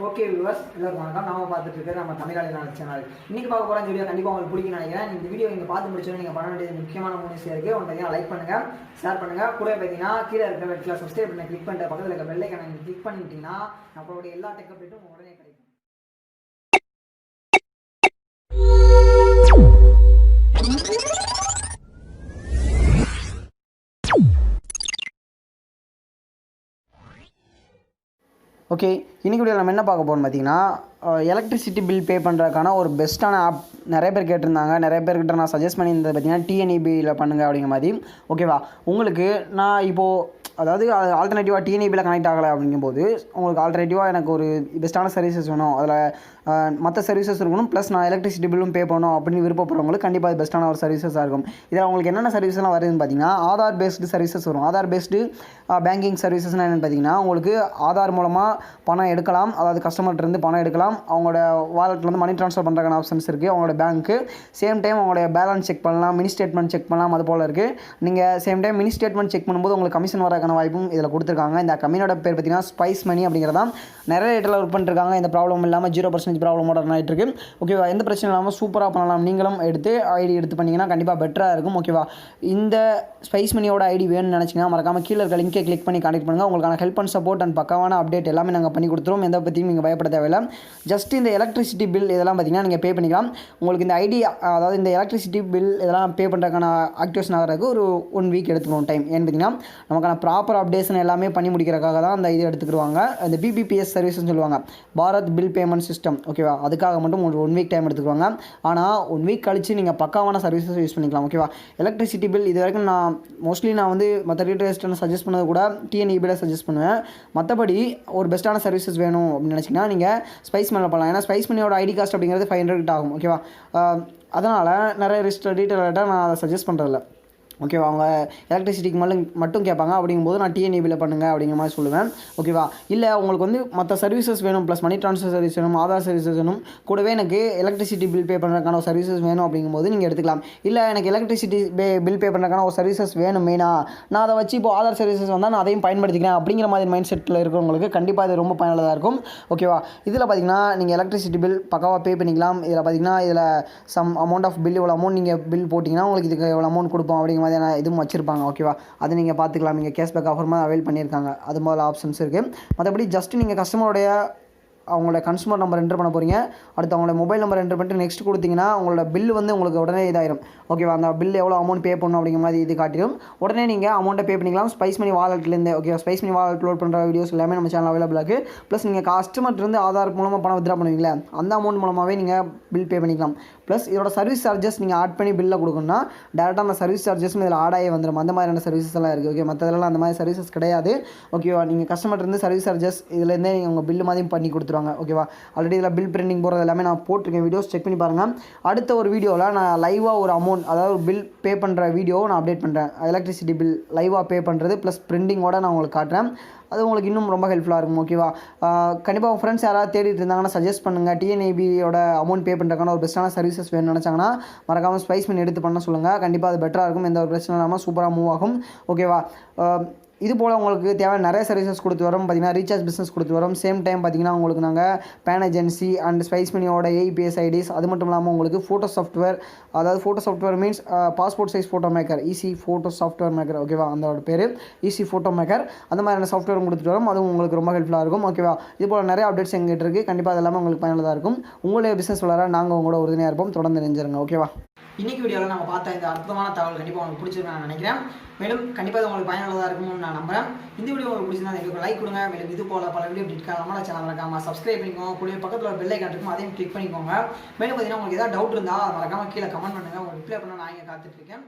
Okay viewers, எல்லாருக்கும் வணக்கம். நாம பார்த்துட்டு இருக்கிற நம்ம தமிழ் சேனல். இன்னைக்கு பார்க்க போகிற வீடியோ கண்டிப்பாக உங்களுக்கு பிடிக்கும்னு நினைக்கிறேன். இந்த வீடியோ நீங்கள் பார்த்து முடிச்சோன்னு நீங்கள் பண்ண வேண்டியது முக்கியமான 3 விஷயம் இருக்குது. ஒன்று பார்த்தீங்கன்னா லைக் பண்ணுங்கள், ஷேர் பண்ணுங்கள். கூட பார்த்தீங்கன்னா கீழே இருக்கிற ரெட்டில் சப்ஸ்கிரைப் பண்ண கிளிக் பண்ணிட்டு பக்கத்தில் இருக்க பெல் ஐக்கானை நீங்கள் கிளிக் பண்ணிட்டீங்கன்னா நம்மளுடைய எல்லா டெக் அப்டேட்டும் உடனே கிடைக்கும். ஓகே, இன்றைக்கி வீடியோ நம்ம என்ன பார்க்க போகிறோம்னு பார்த்தீங்கன்னா, எலக்ட்ரிசிட்டி பில் பே பண்ணுறதுக்கான ஒரு பெஸ்ட்டான ஆப் நிறைய பேர் கேட்டிருந்தாங்க. நிறைய பேர்கிட்ட நான் சஜஸ்ட் பண்ணியிருந்தது பார்த்தீங்கன்னா டிஎன்இபியில் பண்ணுங்கள் அப்படிங்கிற மாதிரி. ஓகேவா, உங்களுக்கு நான் இப்போது அதாவது ஆல்டர்னேட்டிவாக டிஎன்இபியில் கனெக்ட் ஆகலை அப்படிங்கும்போது உங்களுக்கு ஆல்டர்னேட்டிவாக எனக்கு ஒரு பெஸ்ட்டான சர்வீசஸ் வேணும், அதில் மற்ற சர்வீசஸ் இருக்கணும், ப்ளஸ் நான் எலக்ட்ரிசிட்டி பில்லும் பே பண்ணணும் அப்படின்னு விருப்பப்படுறவங்களுக்கு கண்டிப்பாக அது பெஸ்ட்டான ஒரு சர்வீசஸாக இருக்கும். இதில் உங்களுக்கு என்னென்ன சர்வீஸ்லாம் வருதுன்னு பார்த்தீங்கன்னா, ஆதார் பேஸ்டு சர்வீசஸ் வரும். ஆதார் பேஸ்டு பேங்கிங் சர்வீசஸ்னால் என்னென்னு பார்த்தீங்கன்னா, உங்களுக்கு ஆதார் மூலமாக பணம் எடுக்கலாம், அதாவது கஸ்டமர்கிட்டருந்து பணம் எடுக்கலாம், அவங்களோட வாலெட்லேருந்து மணி ட்ரான்ஸ்ஃபர் பண்ணுறதுக்கான ஆப்ஷன்ஸ் இருக்குது. அவங்களோட பேங்க்கு சேம் டைம் அவங்களோட பேலன்ஸ் செக் பண்ணலாம், மினி ஸ்டேட்மெண்ட் செக் பண்ணலாம், அது போல் இருக்குது. நீங்கள் same time mini statement check பண்ணும்போது உங்களுக்கு கமிஷன் வரக்கான வாய்ப்பும் இதில் கொடுத்துருக்காங்க. இந்த கம்பெனியோட பேர் பார்த்தீங்கன்னா ஸ்பைஸ் மணி அப்படிங்கிறதான். நிறைய ரேட்டில் ஒர்க் பண்ணிருக்காங்க. எந்த ப்ராப்ளம் இல்லாமல் 0% ப்ராப்ளமோட ரன் ஆகிட்டு இருக்கு. ஓகேவா, எந்த பிரச்சனை இல்லாமல் சூப்பராக பண்ணலாம். நீங்களும் ஐடி எடுத்து பண்ணிங்கன்னா கண்டிப்பாக பெட்டராக இருக்கும். ஓகேவா, இந்த ஸ்பைஸ் மணியோட ஐடி வேணும்னு நினச்சிங்கன்னா மறக்காமல் கீழே இருக்க லிங்கை கிளிக் பண்ணி கான்டெக்ட் பண்ணுங்கள். உங்களுக்கான ஹெல்ப் அண்ட் சப்போர்ட் அண்ட் பக்காவான அப்டேட் எல்லாமே நாங்கள் பண்ணி கொடுத்துருவோம். எந்த பற்றியும் நீங்கள் பயப்பட தேவையில்லை. ஜஸ்ட் இந்த எலக்ட்ரிசிட்டி பில் இதெல்லாம் பார்த்தீங்கன்னா நீங்கள் பே பண்ணிக்கலாம். உங்களுக்கு இந்த ஐடி, அதாவது இந்த எலக்ட்ரிசிட்டி பில் இதெல்லாம் பே பண்ணுறதுக்கான ஆக்டிவேஷன் ஆகிறதுக்கு ஒரு 1 வீக் எடுத்துக்கணும் டைம். ஏன்னு பார்த்தீங்கன்னா நமக்கான ப்ராப்பர் அப்டேஷன் எல்லாமே பண்ணி முடிக்கிறதுக்காக தான் அந்த இது எடுத்துக்கிடுவாங்க. இந்த பிபிபிஎஸ் சர்வீஸ்னு சொல்லுவாங்க, பாரத் பில் பேமெண்ட் சிஸ்டம். ஓகேவா, அதுக்காக மட்டும் ஒரு 1 வீக் டைம் எடுத்துக்குவாங்க. ஆனால் 1 வீக் கழித்து நீங்கள் பக்காவான சர்வீசஸ் யூஸ் பண்ணிக்கலாம். ஓகேவா, எலக்ட்ரிசிட்டி பில் இது வரைக்கும் நான் மோஸ்ட்லி வந்து மற்ற ரீட்டைலர்ஸ்ட்டு சஜஸ்ட் பண்ணது கூட டிஎன்இபியில் சஜஸ்ட் பண்ணுவேன். மற்றபடி ஒரு பெஸ்ட்டான சர்வீசஸ் வேணும் அப்படின்னு நினச்சிங்கன்னா நீங்கள் ஸ்பைஸ் மணியில் பண்ணலாம். ஏன்னா ஸ்பைஸ் மணியோட ஐடி காஸ்ட் அப்படிங்கிறது 500 ஆகும். ஓகேவா, அதனால் நிறைய ரீட்டைலர்கிட்ட நான் அதை சஜஸ்ட் பண்ணுறதில்ல. ஓகேவா, அவங்க எலக்ட்ரிசிட்டிக்கு மட்டும் கேட்பாங்க. அப்படிங்கும்போது நான் டிஎன்இபியில் பண்ணுங்கள் அப்படிங்கிற மாதிரி சொல்லுவேன். ஓகேவா, இல்லை உங்களுக்கு வந்து மற்ற சர்வீசஸ் வேணும், ப்ளஸ் மணி ட்ரான்ஸ்ஃபர் சர்வீஸ் வேணும், ஆதார் சர்வீசஸ் வேணும், கூடவே எனக்கு எலக்ட்ரிசிட்டி பில் பே பண்ணுறதுக்கான ஒரு சர்வீசஸ் வேணும் அப்படிங்கும்போது நீங்கள் எடுத்துக்கலாம். இல்லை எனக்கு எலக்ட்ரிசிட்டி பில் பே பண்ணுறதுக்கான ஒரு சர்வீசஸ் வேணும் மெயினாக, நான் அதை வச்சு இப்போ ஆதார் சர்வீசஸ் வந்தால் நான் அதையும் பயன்படுத்திக்கிறேன் அப்படிங்கிற மாதிரி மைண்ட் செட்டில் இருக்கிறவங்களுக்கு கண்டிப்பாக இது ரொம்ப பயனுள்ளதாக இருக்கும். ஓகேவா, இதில் பார்த்தீங்கன்னா நீங்கள் எலக்ட்ரிசிட்டி பில் பக்காவாக பே பண்ணிக்கலாம். இதில் பார்த்தீங்கன்னா இதில் சம் அமௌண்ட் ஆஃப் பில் இவ்வளோ அமௌண்ட் நீங்கள் பில் போட்டிங்கன்னா உங்களுக்கு இதுக்கு எவ்வளோ அமௌண்ட் கொடுப்போம் அப்படிங்கிற இதுவும் வச்சிருப்பாங்க. ஓகேவா, அது நீங்கள் பார்த்துக்கலாம். நீங்கள் கேஷ்பேக் ஆஃபர் மாதிரி அவைல் பண்ணியிருக்காங்க. அது மாதிரி ஆப்ஷன்ஸ் இருக்குது. மற்றபடி ஜஸ்ட் நீங்கள் கஸ்டமருடைய அவங்களோட கன்சூமர் நம்பர் என்டர் பண்ண போகிறீங்க, அடுத்து அவங்களோட மொபைல் நம்பர் என்டர் பண்ணிட்டு நெக்ஸ்ட் கொடுத்தீங்கன்னா உங்களோட பில் வந்து உங்களுக்கு உடனே இதாயிரும். ஓகேவா, அந்த பில் எவ்வளோ அமௌண்ட் பே பண்ணணும் அப்படிங்கிற மாதிரி இது காட்டிடும். உடனே நீங்கள் அமௌண்ட்டை பே பண்ணிக்கலாம் ஸ்பைஸ் மணி வாலெட்லேருந்து. ஓகே, ஸ்பைஸ் மணி வாலெட் லோட் பண்ணுற வீடியோஸ் எல்லாமே நம்ம சேனல் அவைலபிள் இருக்குது. ப்ளஸ் நீங்கள் கஸ்டமர்லேருந்து ஆதார் மூலமாக பணம் வித்ரா பண்ணுவீங்களே, அந்த அமௌண்ட் மூலமாகவே நீங்கள் பில் பே பண்ணிக்கலாம். ப்ளஸ் இதோட சர்வீஸ் சார்ஜஸ் நீங்கள் ஆட் பண்ணி பில்லில் கொடுக்கணும்னா டேரெக்டாக அந்த சர்வீஸ் சார்ஜஸும் இதில் ஆட் ஆகி வந்துடும். அந்த மாதிரியான சர்வீசஸ் எல்லாம் இருக்குது. ஓகே, மற்றதெல்லாம் அந்த மாதிரி சர்வீசஸ் கிடையாது. ஓகேவா, நீங்கள் கஸ்டமர்லேருந்து சர்வீஸ் சார்ஜஸ் இதுலேருந்தே நீங்கள் உங்கள் பில்லு மாதிரி பண்ணி கொடுத்துருவாங்க. ஓகேவா, ஆல்ரெடி இதில் பில் பிரிண்டிங் போகிறது எல்லாமே நான் போட்டிருக்கேன், வீடியோஸ் செக் பண்ணி பாருங்கள். அடுத்த ஒரு வீடியோவில் நான் லைவாக ஒரு அமௌண்ட், அதாவது பில் பே பண்ணுற வீடியோவை நான் அப்டேட் பண்ணுறேன். எலக்ட்ரிசிட்டி பில் லைவாக பே பண்ணுறது ப்ளஸ் பிரிண்டிங்கோட நான் உங்களுக்கு காட்டுறேன். அது உங்களுக்கு இன்னும் ரொம்ப ஹெல்ப்ஃபுல்லாக இருக்கும். ஓகேவா, கண்டிப்பாக உங்கள் ஃப்ரெண்ட்ஸ் யாராவது தேடிட்டு இருந்தாங்கன்னா சஜஸ்ட் பண்ணுங்கள். டிஎன்இபியோட அமௌண்ட் பே பண்ணுறதுக்கான ஒரு பெஸ்ட்டான சர்வீசஸ் வேணும்னு நினச்சாங்கன்னா மறக்காமல் ஸ்பைஸ் மணி எடுத்து பண்ண சொல்லுங்கள். கண்டிப்பாக அது பெட்டராக இருக்கும். எந்த ஒரு பிரச்சனை இல்லாமல் சூப்பராக மூவ் ஆகும். ஓகேவா, இது போல் உங்களுக்கு தேவையான நிறைய சர்வீசஸ் கொடுத்து வரோம். பார்த்திங்கன்னா ரீசார்ஜ் பிஸ்னஸ் கொடுத்து வரோம். சேம் டைம் பார்த்திங்கன்னா உங்களுக்கு நாங்கள் பேன் ஏஜென்சி அண்ட் ஸ்பைஸ் மணியோட ஏபிஎஸ் ஐடிஸ், அது மட்டும் இல்லாமல் உங்களுக்கு ஃபோட்டோ சாஃப்ட்வேர், அதாவது photo software means passport size photo maker, easy photo software maker. ஓகேவா, அதோட பேர் ஈஸி ஃபோட்டோ மேக்கர். அந்த மாதிரியான சாஃப்ட்வேரும் கொடுத்துட்டு வரோம். அதுவும் உங்களுக்கு ரொம்ப ஹெல்ப்ஃபுல்லாக இருக்கும். ஓகேவா, இது போல் நிறைய அப்டேட்ஸ் எங்கிட்ட இருக்குது. கண்டிப்பாக அது எல்லாமே உங்களுக்கு பயனுள்ளதாக இருக்கும். உங்களுடைய பிஸ்னஸ் வளர நாங்கள் உங்களோட உறுதுணையாக இருப்போம். தொடர்ந்து நினைஞ்சிருங்க. ஓகேவா, இன்றைக்கி வீடியோவில் நம்ம பார்த்த இந்த அற்புதமான தகவல் கண்டிப்பாக உங்களுக்கு பிடிச்சிருக்கு நான் நினைக்கிறேன். மேலும் கண்டிப்பாக உங்களுக்கு பயனுள்ளதாக இருக்கும்னு நான் நம்புறேன். இந்த வீடியோ உங்களுக்கு பிடிச்சிருந்தா எங்களுக்கு லைக் கொடுங்க. மேலும் இது போல பல வீடியோ அப்டேட் நம்மளோட சேனல் மறக்காமல் சப்ஸ்கிரைப் பண்ணிக்கோங்க. கூட பக்கத்தில் ஒரு பெல் ஐக்கான் இருக்கும், அதையும் கிளிக் பண்ணிக்கோங்க. மேலும் பார்த்தீங்கன்னா உங்களுக்கு ஏதாவது டவுட் இருந்தால் மறக்காமல் கீழே கமெண்ட் பண்ணுங்கள். உங்களுக்கு ரிப்ளை பண்ண நான் இங்கே காத்துட்ருக்கேன்.